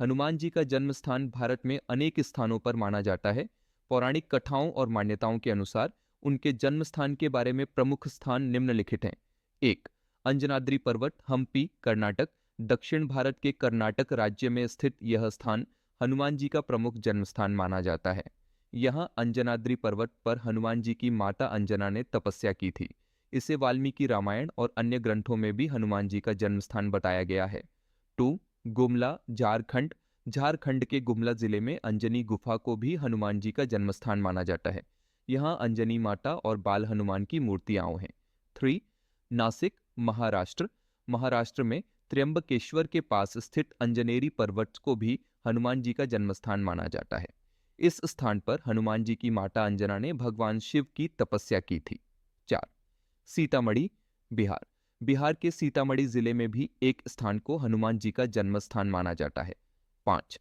हनुमान जी का जन्म स्थान भारत में अनेक स्थानों पर माना जाता है। पौराणिक कथाओं और मान्यताओं के अनुसार उनके जन्म स्थान के बारे में प्रमुख स्थान निम्नलिखित हैं। 1. अंजनाद्री पर्वत, हम्पी, कर्नाटक। दक्षिण भारत के कर्नाटक राज्य में स्थित यह स्थान हनुमान जी का प्रमुख जन्म स्थान माना जाता है। यहाँ अंजनाद्री पर्वत पर हनुमान जी की माता अंजना ने तपस्या की थी। इसे वाल्मीकि रामायण और अन्य ग्रंथों में भी हनुमान जी का जन्म स्थान बताया गया है। 2. गुमला, झारखंड। झारखंड के गुमला जिले में अंजनी गुफा को भी हनुमान जी का जन्म स्थान माना जाता है। यहाँ अंजनी माता और बाल हनुमान की मूर्तियां हैं। 3. नासिक, महाराष्ट्र। महाराष्ट्र में त्र्यंबकेश्वर के पास स्थित अंजनेरी पर्वत को भी हनुमान जी का जन्म स्थान माना जाता है। इस स्थान पर हनुमान जी की माता अंजना ने भगवान शिव की तपस्या की थी। 4. सीतामढ़ी, बिहार। बिहार के सीतामढ़ी जिले में भी एक स्थान को हनुमान जी का जन्म स्थान माना जाता है। 5.